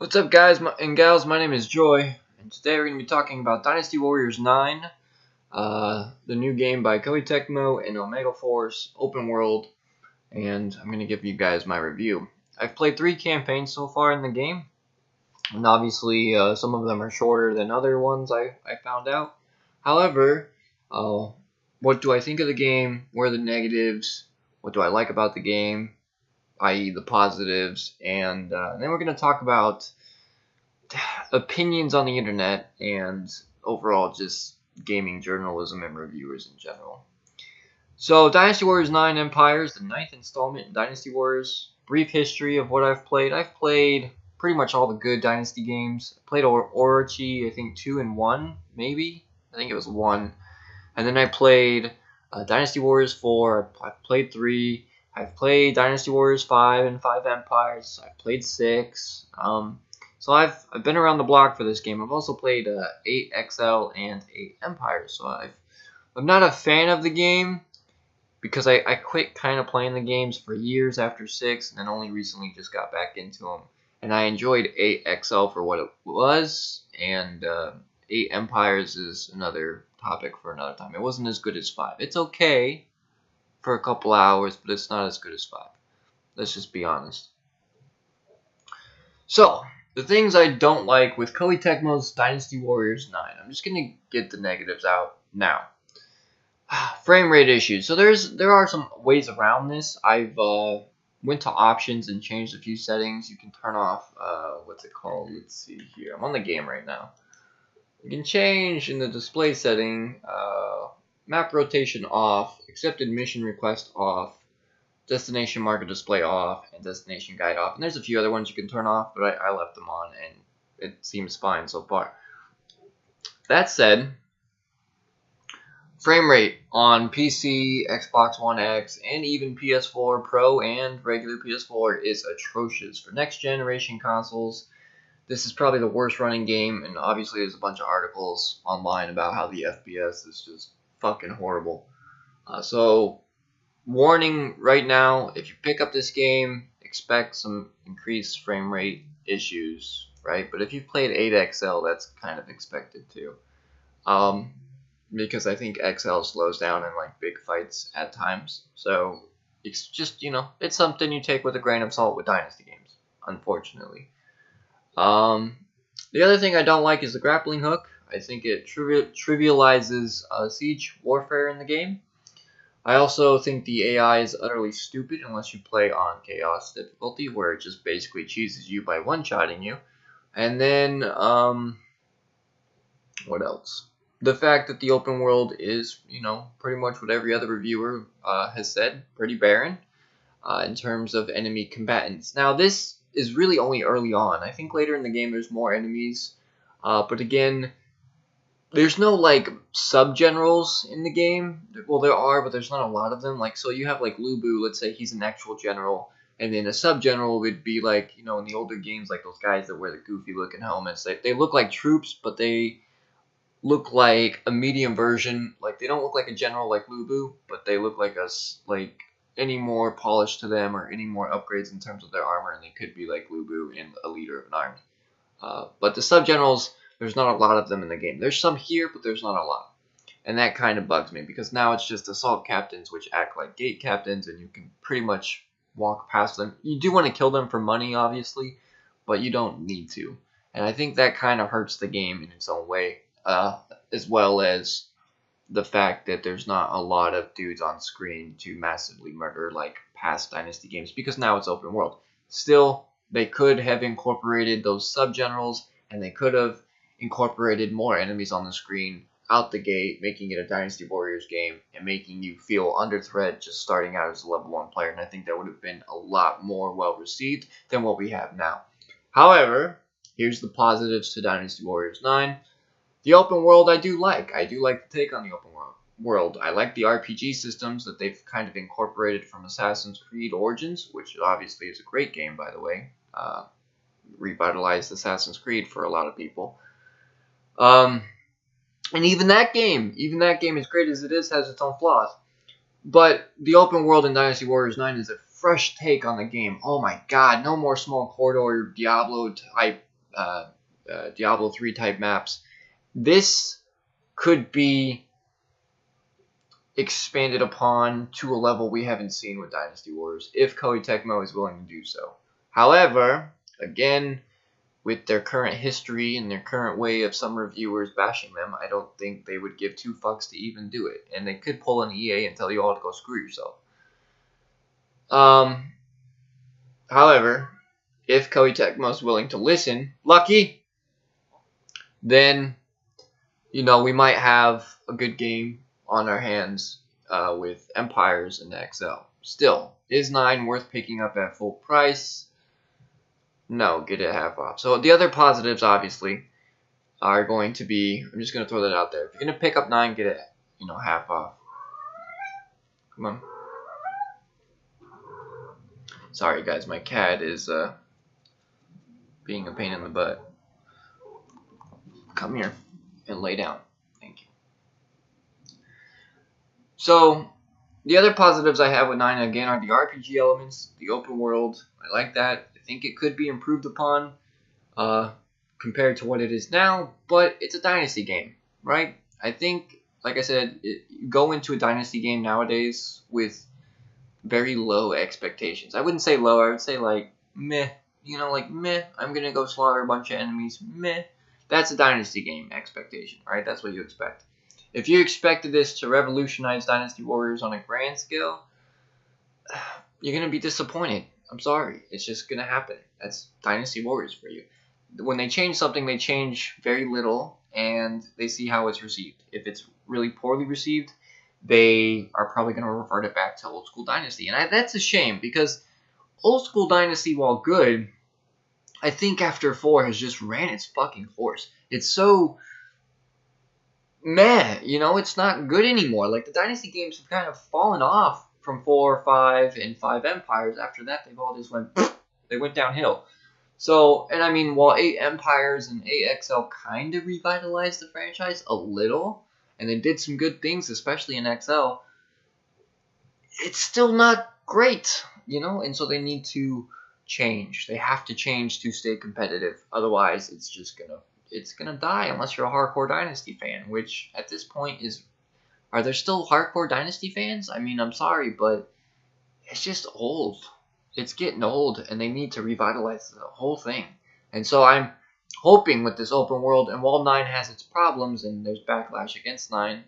What's up, guys and gals? My name is Joy, and today we're going to be talking about Dynasty Warriors 9, the new game by Koei Tecmo and Omega Force, open world, and I'm going to give you guys my review. I've played 3 campaigns so far in the game, and obviously some of them are shorter than other ones I found out. However, what do I think of the game? What are the negatives? What do I like about the game? I.e. the positives, and then we're going to talk about opinions on the internet and overall just gaming journalism and reviewers in general. So, Dynasty Warriors 9 Empires, the 9th installment in Dynasty Warriors. Brief history of what I've played. I've played pretty much all the good Dynasty games. I played Orochi, I think 2 and 1, maybe? I think it was 1. And then I played Dynasty Warriors 4, I've played 3, I've played Dynasty Warriors 5 and 5 Empires, I've played 6. So I've been around the block for this game. I've also played 8 XL and 8 Empires. So I'm not a fan of the game because I quit kind of playing the games for years after 6 and then only recently just got back into them. And I enjoyed 8 XL for what it was, and 8 Empires is another topic for another time. It wasn't as good as 5. It's okay for a couple hours, but it's not as good as 5. Let's just be honest. So, the things I don't like with Koei Tecmo's Dynasty Warriors 9. I'm just going to get the negatives out now. Frame rate issues. So there are some ways around this. I've went to options and changed a few settings. You can turn off, what's it called? Let's see here. I'm on the game right now. You can change in the display setting, map rotation off, accepted mission request off, destination marker display off, and destination guide off. And there's a few other ones you can turn off, but I left them on, and it seems fine so far. That said, frame rate on PC, Xbox One X, and even PS4 Pro and regular PS4 is atrocious. For next generation consoles, this is probably the worst running game, and obviously there's a bunch of articles online about how the FPS is just fucking horrible. So, warning right now, if you pick up this game, expect some increased frame rate issues, right? But if you've played 8XL, that's kind of expected too. Because I think XL slows down in like big fights at times. So, it's just, it's something you take with a grain of salt with Dynasty games, unfortunately. The other thing I don't like is the grappling hook. I think it trivializes siege warfare in the game. I also think the AI is utterly stupid unless you play on chaos difficulty, where it just basically cheeses you by one-shotting you. And then, what else? The fact that the open world is, pretty much what every other reviewer has said, pretty barren in terms of enemy combatants. Now, this is really only early on. I think later in the game there's more enemies, but again, there's no like sub-generals in the game. Well, there are, but there's not a lot of them. Like, so you have like Lubu, let's say he's an actual general, and then a sub-general would be like, in the older games, like those guys that wear the goofy looking helmets. They look like troops, but they look like a medium version. Like, they don't look like a general like Lubu, but they look like any more polish to them or any more upgrades in terms of their armor, and they could be like Lubu and a leader of an army. But the sub-generals, there's not a lot of them in the game. There's some here, but there's not a lot. And that kind of bugs me, because now it's just assault captains, which act like gate captains, and you can pretty much walk past them. You do want to kill them for money, obviously, but you don't need to. And I think that kind of hurts the game in its own way, as well as the fact that there's not a lot of dudes on screen to massively murder like past Dynasty games, because now it's open world. Still, they could have incorporated those sub-generals, and they could have incorporated more enemies on the screen out the gate, making it a Dynasty Warriors game and making you feel under threat just starting out as a level 1 player. And I think that would have been a lot more well received than what we have now. However, here's the positives to Dynasty Warriors 9. The open world I do like. I do like the take on the open world. I like the RPG systems that they've kind of incorporated from Assassin's Creed Origins, which obviously is a great game, by the way. Revitalized Assassin's Creed for a lot of people. And even that game, as great as it is, has its own flaws. But the open world in Dynasty Warriors 9 is a fresh take on the game. Oh my god, no more small corridor Diablo type Diablo 3 type maps, this could be expanded upon to a level we haven't seen with Dynasty Wars, if Koei Tecmo is willing to do so. However, again, with their current history and their current way of some reviewers bashing them, I don't think they would give two fucks to even do it. And they could pull an EA and tell you all to go screw yourself. However, if Koei Tecmo is willing to listen, lucky, then, you know, we might have a good game on our hands with Empires and XL. Still, is 9 worth picking up at full price? No, get it half off. So the other positives, obviously, are going to be, I'm just going to throw that out there. If you're going to pick up 9, get it, you know, half off. Come on. Sorry, guys, my cat is being a pain in the butt. Come here and lay down. Thank you. So, the other positives I have with 9, again, are the RPG elements, the open world. I like that. I think it could be improved upon compared to what it is now, but it's a Dynasty game, right? I think, like I said, you go into a Dynasty game nowadays with very low expectations. I wouldn't say low, I would say like meh. You know, like meh, I'm gonna go slaughter a bunch of enemies, meh. That's a Dynasty game expectation, right? That's what you expect. If you expected this to revolutionize Dynasty Warriors on a grand scale, you're gonna be disappointed. I'm sorry, it's just gonna happen. That's Dynasty Warriors for you. When they change something, they change very little, and they see how it's received. If it's really poorly received, they are probably going to revert it back to old school Dynasty. And that's a shame, because old school Dynasty, while good, I think after 4 has just ran its fucking course. It's so meh, you know, it's not good anymore. Like, the Dynasty games have kind of fallen off from 4, 5, and 5 Empires. After that, they've all just went downhill. So, and I mean, while 8 Empires and 8 XL kind of revitalized the franchise a little, and they did some good things, especially in XL, it's still not great, you know? And so they need to change. They have to change to stay competitive. Otherwise, it's gonna die unless you're a hardcore Dynasty fan, which at this point is, are there still hardcore Dynasty fans? I mean, I'm sorry, but it's just old. It's getting old, and they need to revitalize the whole thing. And so I'm hoping with this open world, and while 9 has its problems, and there's backlash against 9,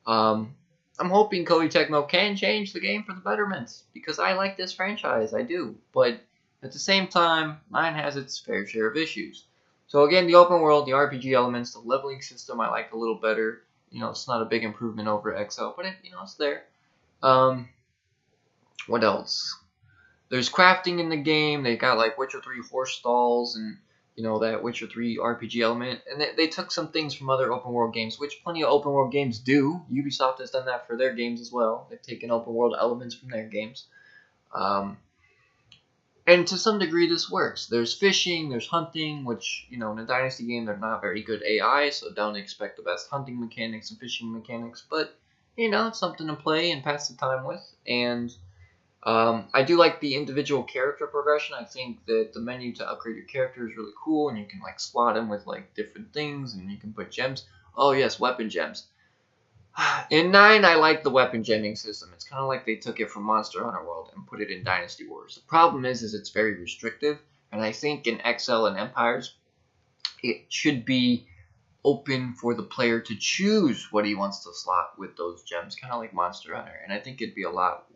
I'm hoping Koei Tecmo can change the game for the betterment, because I like this franchise, I do. But at the same time, 9 has its fair share of issues. So again, the open world, the RPG elements, the leveling system I like a little better. You know, it's not a big improvement over XL, but it's there. What else? There's crafting in the game. They got like Witcher 3 horse stalls and, you know, that Witcher 3 RPG element. And they took some things from other open world games, which plenty of open world games do. Ubisoft has done that for their games as well. They've taken open world elements from their games. And to some degree this works. There's fishing, there's hunting, which, you know, in a Dynasty game they're not very good AI, so don't expect the best hunting mechanics and fishing mechanics. But, you know, it's something to play and pass the time with. And I do like the individual character progression. I think that the menu to upgrade your character is really cool, and you can like slot them with like different things, and you can put gems. Oh yes, weapon gems. In 9, I like the weapon gemming system. It's kind of like they took it from Monster Hunter World and put it in Dynasty Wars. The problem is it's very restrictive, and I think in XL and Empires, it should be open for the player to choose what he wants to slot with those gems, kind of like Monster Hunter, and I think it'd be a lot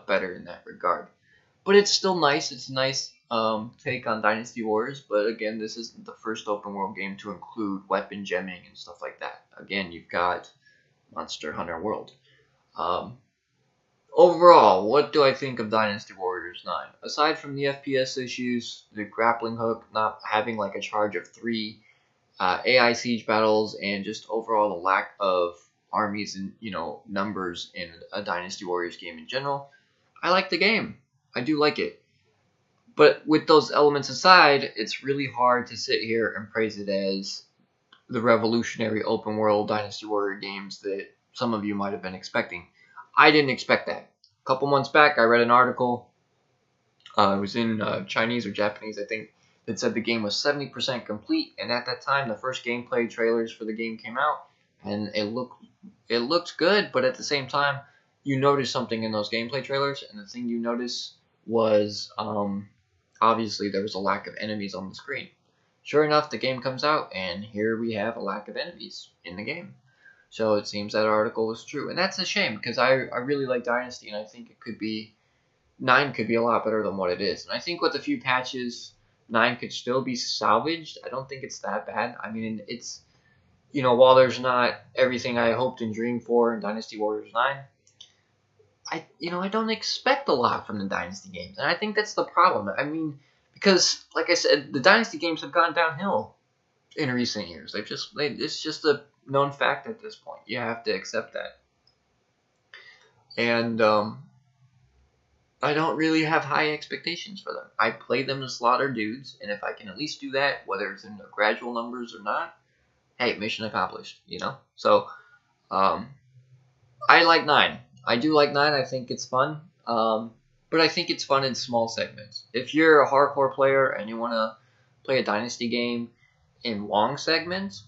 better in that regard. But it's still nice. It's a nice take on Dynasty Wars, but again, this isn't the first open world game to include weapon gemming and stuff like that. Again, you've got Monster Hunter World. Overall, what do I think of Dynasty Warriors 9? Aside from the FPS issues, the grappling hook, not having like a charge of 3, AI siege battles, and just overall the lack of armies and, you know, numbers in a Dynasty Warriors game in general, I like the game. I do like it. But with those elements aside, it's really hard to sit here and praise it as the revolutionary open world Dynasty Warrior games that some of you might have been expecting. I didn't expect that. A couple months back, I read an article. It was in Chinese or Japanese, I think, It said the game was 70% complete, and at that time, the first gameplay trailers for the game came out, and it looked good, but at the same time, you notice something in those gameplay trailers, and the thing you notice was obviously there was a lack of enemies on the screen. Sure enough, the game comes out, and here we have a lack of enemies in the game. So it seems that article was true, and that's a shame because I really like Dynasty, and I think it could be 9 could be a lot better than what it is. And I think with a few patches, 9 could still be salvaged. I don't think it's that bad. I mean, it's, while there's not everything I hoped and dreamed for in Dynasty Warriors 9, I don't expect a lot from the Dynasty games. And I think that's the problem. I mean, because, like I said, the Dynasty games have gone downhill in recent years. It's just a known fact at this point. You have to accept that. And, I don't really have high expectations for them. I play them to slaughter dudes, and if I can at least do that, whether it's in the gradual numbers or not, hey, mission accomplished, So, I like 9. I do like 9. I think it's fun. But I think it's fun in small segments. If you're a hardcore player and you want to play a Dynasty game in long segments,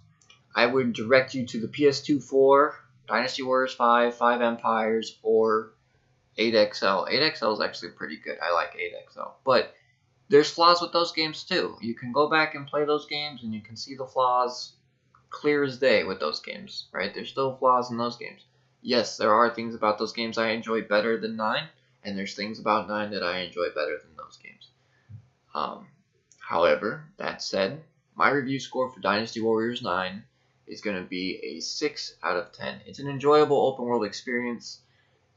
I would direct you to the PS2 4, Dynasty Warriors 5, 5 Empires, or 8XL. 8XL is actually pretty good. I like 8XL. But there's flaws with those games too. You can go back and play those games and you can see the flaws clear as day with those games, right? There's still flaws in those games. Yes, there are things about those games I enjoy better than 9, and there's things about 9 that I enjoy better than those games. However, that said, my review score for Dynasty Warriors 9 is going to be a 6 out of 10. It's an enjoyable open world experience.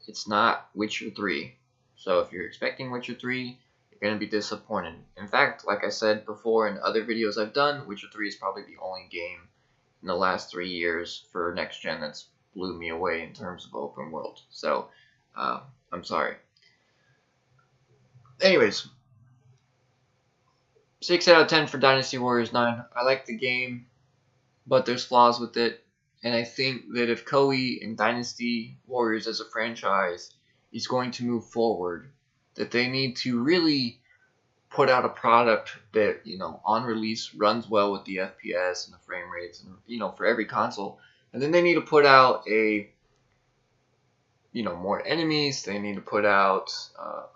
It's not Witcher 3. So if you're expecting Witcher 3, you're going to be disappointed. In fact, like I said before in other videos I've done, Witcher 3 is probably the only game in the last 3 years for next gen that's blew me away in terms of open world. So, I'm sorry. Anyways, 6 out of 10 for Dynasty Warriors 9. I like the game, but there's flaws with it. And I think that if Koei and Dynasty Warriors as a franchise is going to move forward, that they need to really put out a product that, on release runs well with the FPS and the frame rates and, for every console. And then they need to put out more enemies. They need to put out,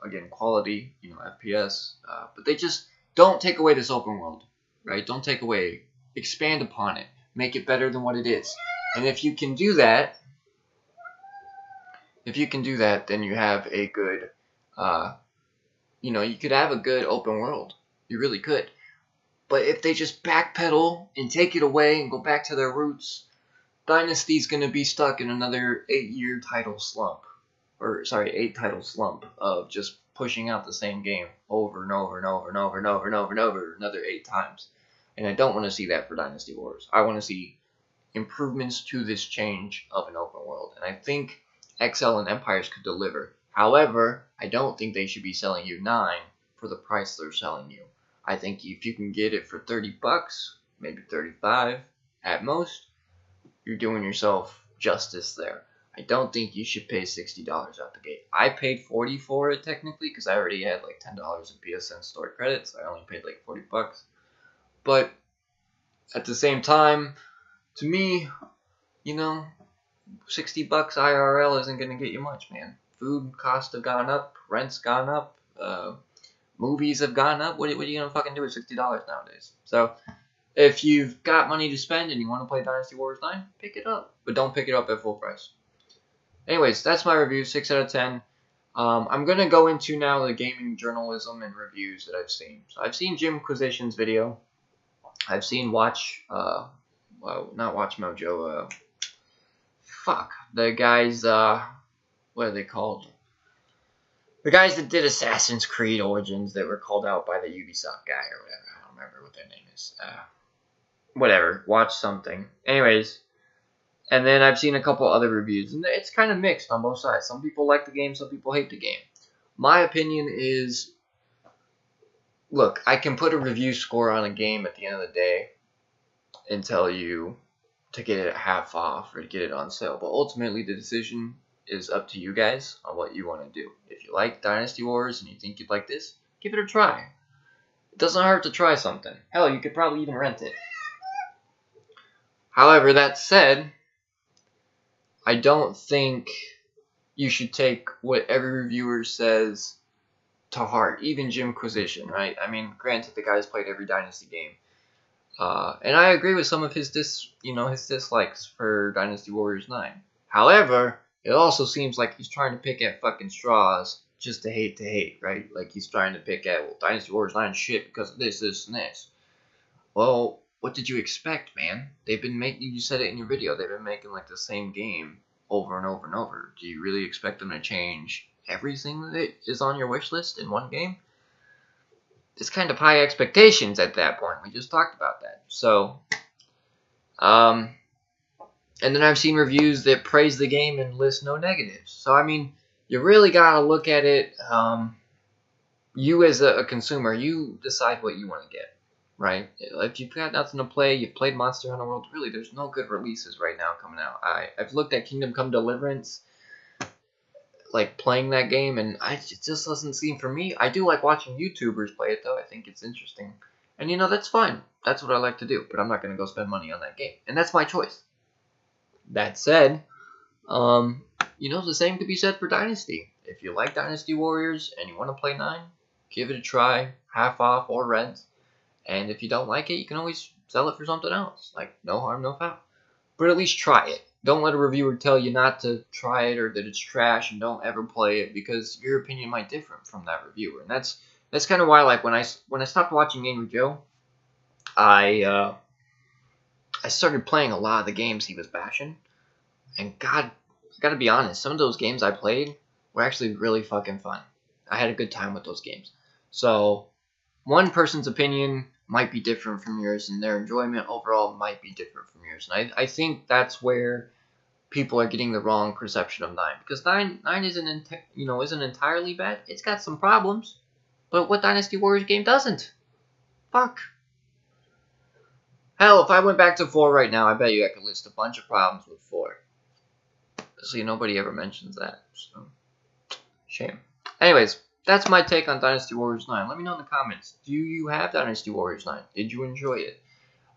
again, quality, FPS. But they just don't take away this open world, right? Don't take away. Expand upon it. Make it better than what it is. And if you can do that, then you have a good, you could have a good open world. You really could. But if they just backpedal and take it away and go back to their roots, Dynasty's going to be stuck in another 8 title slump of just pushing out the same game over and over and over and over and over and over and over another 8 times. And I don't want to see that for Dynasty Wars. I want to see improvements to this change of an open world. And I think XL and Empires could deliver. However, I don't think they should be selling you 9 for the price they're selling you. I think if you can get it for $30, maybe 35 at most, you're doing yourself justice there. I don't think you should pay $60 out the gate. I paid $40 for it technically because I already had like $10 in PSN stored credits. I only paid like $40. But at the same time, to me, $60 IRL isn't going to get you much, man. Food costs have gone up, rent's gone up, movies have gone up. What are you going to fucking do with $60 nowadays? So, if you've got money to spend and you want to play Dynasty Warriors 9, pick it up. But don't pick it up at full price. Anyways, that's my review, 6 out of 10. I'm going to go into now the gaming journalism and reviews that I've seen. So I've seen Jim Quisition's video. I've seen not Watch Mojo, the guys, what are they called? The guys that did Assassin's Creed Origins that were called out by the Ubisoft guy or whatever. I don't remember what their name is. Whatever, watch something. Anyways, and then I've seen a couple other reviews, and it's kind of mixed on both sides. Some people like the game, some people hate the game. My opinion is, look, I can put a review score on a game at the end of the day and tell you to get it at half off or to get it on sale, but ultimately the decision is up to you guys on what you want to do. If you like Dynasty Wars and you think you'd like this, give it a try. It doesn't hurt to try something. Hell, you could probably even rent it. However, that said, I don't think you should take what every reviewer says to heart, even Jimquisition, right? I mean, granted, the guy's played every Dynasty game, and I agree with some of his his dislikes for Dynasty Warriors 9. However, it also seems like he's trying to pick at fucking straws just to hate, right? Like he's trying to pick at, well, Dynasty Warriors 9 shit because of this, and this. Well, what did you expect, man? They've been making, you said it in your video, they've been making like the same game over and over and over. Do you really expect them to change everything that is on your wish list in one game? It's kind of high expectations at that point. We just talked about that. So, and then I've seen reviews that praise the game and list no negatives. So, I mean, you really gotta look at it, you as a consumer, you decide what you want to get, right? If you've got nothing to play, you've played Monster Hunter World, really, there's no good releases right now coming out. I've looked at Kingdom Come Deliverance, like playing that game, and it just doesn't seem for me. I do like watching YouTubers play it, though. I think it's interesting. And, that's fine. That's what I like to do, but I'm not going to go spend money on that game. And that's my choice. That said, the same could be said for Dynasty. If you like Dynasty Warriors and you want to play 9, give it a try, half off or rent. And if you don't like it, you can always sell it for something else. Like, no harm, no foul. But at least try it. Don't let a reviewer tell you not to try it or that it's trash and don't ever play it, because your opinion might differ from that reviewer. And that's kind of why, like, when I stopped watching Angry Joe, I started playing a lot of the games he was bashing. And God, I gotta be honest, some of those games I played were actually really fucking fun. I had a good time with those games. So, one person's opinion might be different from yours, and their enjoyment overall might be different from yours. And I think that's where people are getting the wrong perception of 9, because 9 isn't entirely bad. It's got some problems, but what Dynasty Warriors game doesn't? Fuck. Hell, if I went back to 4 right now, I bet you I could list a bunch of problems with 4. See, nobody ever mentions that, so shame. Anyways, that's my take on Dynasty Warriors 9. Let me know in the comments. Do you have Dynasty Warriors 9? Did you enjoy it?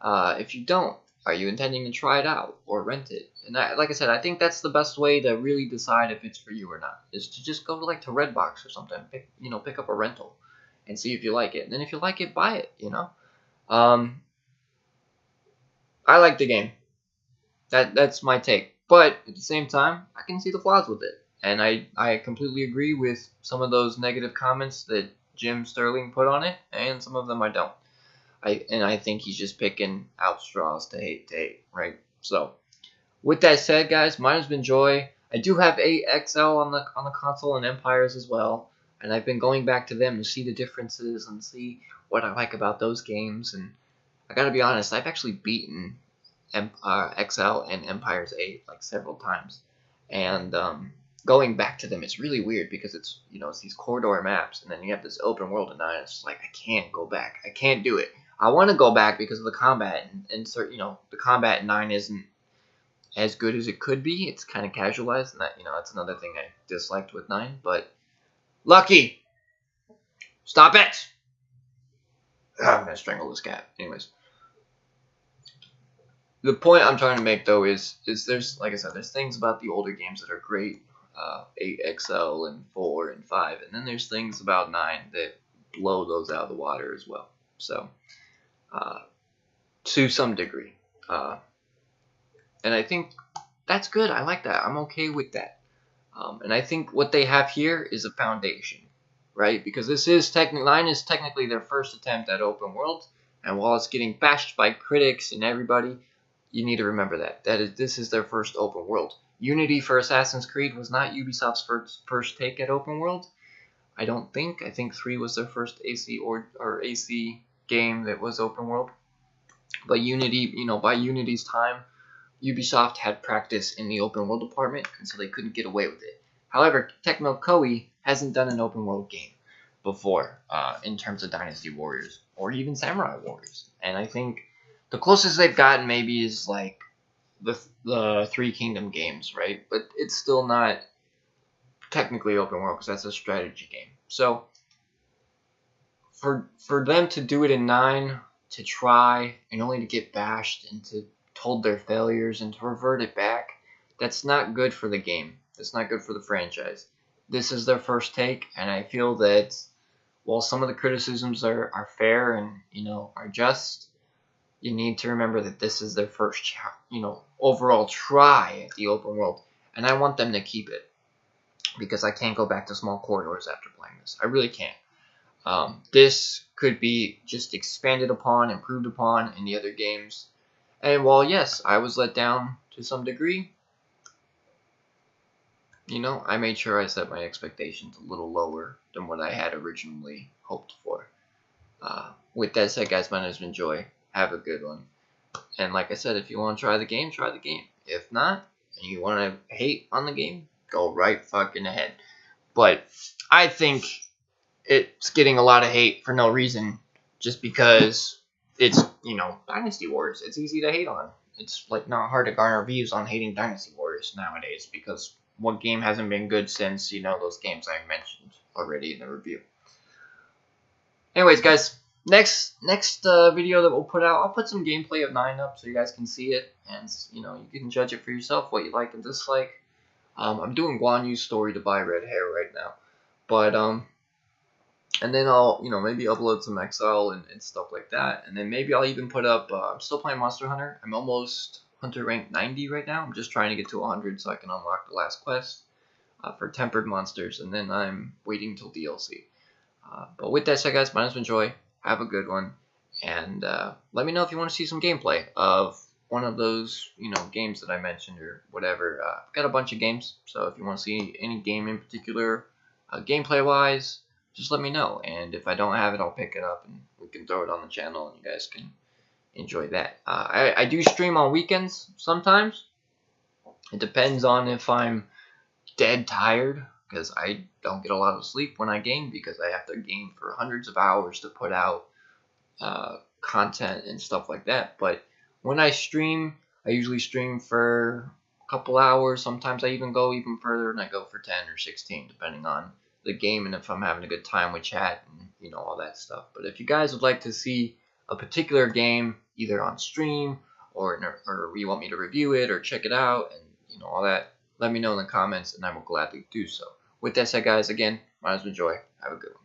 If you don't, are you intending to try it out or rent it? And like I said, I think that's the best way to really decide if it's for you or not, is to just go to Redbox or something, pick up a rental and see if you like it. And then if you like it, buy it, I like the game. That's my take. But at the same time, I can see the flaws with it. And I completely agree with some of those negative comments that Jim Sterling put on it, and some of them I don't. I think he's just picking out straws to hate, right? So, with that said, guys, mine has been Joy. I do have 8XL on the console and Empires as well, and I've been going back to them to see the differences and see what I like about those games. And I gotta be honest, I've actually beaten XL and Empires 8 like several times, and going back to them, it's really weird because it's it's these corridor maps, and then you have this open world in 9. It's just like, I can't go back. I can't do it. I want to go back because of the combat, and the combat in 9 isn't as good as it could be. It's kind of casualized, and that's another thing I disliked with 9. But Lucky, stop it! I'm gonna strangle this cat. Anyways, the point I'm trying to make though is there's, like I said, there's things about the older games that are great. 8XL and 4 and 5, and then there's things about 9 that blow those out of the water as well. So, to some degree, and I think that's good. I like that. I'm okay with that. And I think what they have here is a foundation, right? Because this is 9 is technically their first attempt at open world, and while it's getting bashed by critics and everybody, you need to remember this is their first open world. Unity for Assassin's Creed was not Ubisoft's first take at open world. I don't think. I think 3 was their first AC or AC game that was open world. But Unity, by Unity's time, Ubisoft had practice in the open world department, and so they couldn't get away with it. However, Tecmo Koei hasn't done an open world game before in terms of Dynasty Warriors or even Samurai Warriors. And I think the closest they've gotten maybe is like the Three Kingdom games, right? But it's still not technically open world because that's a strategy game. So for them to do it in 9, to try and only to get bashed and to told their failures and to revert it back, that's not good for the game. That's not good for the franchise. This is their first take, and I feel that while some of the criticisms are fair and are just, you need to remember that this is their first overall try at the open world, and I want them to keep it because I can't go back to small corridors after playing this. I really can't. This could be just expanded upon, improved upon in the other games. And while, yes, I was let down to some degree, I made sure I set my expectations a little lower than what I had originally hoped for. With that said, guys, my name has been Joy. Have a good one. And like I said, if you want to try the game, try the game. If not, and you want to hate on the game, go right fucking ahead. But I think it's getting a lot of hate for no reason, just because it's, Dynasty Wars. It's easy to hate on. It's like not hard to garner views on hating Dynasty Wars nowadays, because what game hasn't been good since, those games I mentioned already in the review. Anyways, guys, next video that we'll put out, I'll put some gameplay of 9 up so you guys can see it, and you can judge it for yourself, what you like and dislike. I'm doing Guan Yu's story to buy red hair right now, but and then I'll maybe upload some Exile and stuff like that, and then maybe I'll even put up. I'm still playing Monster Hunter. I'm almost Hunter rank 90 right now. I'm just trying to get to 100 so I can unlock the last quest for Tempered Monsters, and then I'm waiting till DLC. But with that said, guys, my name's been Joy. Have a good one, and let me know if you want to see some gameplay of one of those games that I mentioned or whatever. I've got a bunch of games, so if you want to see any game in particular, gameplay wise, just let me know. And if I don't have it, I'll pick it up and we can throw it on the channel, and you guys can enjoy that. I do stream on weekends sometimes. It depends on if I'm dead tired, because I don't get a lot of sleep when I game, because I have to game for hundreds of hours to put out content and stuff like that. But when I stream, I usually stream for a couple hours. Sometimes I even go even further, and I go for 10 or 16 depending on the game and if I'm having a good time with chat and all that stuff. But if you guys would like to see a particular game either on stream or you want me to review it or check it out and all that, let me know in the comments, and I will gladly do so. With that said, guys, again, my name's been Joy. Have a good one.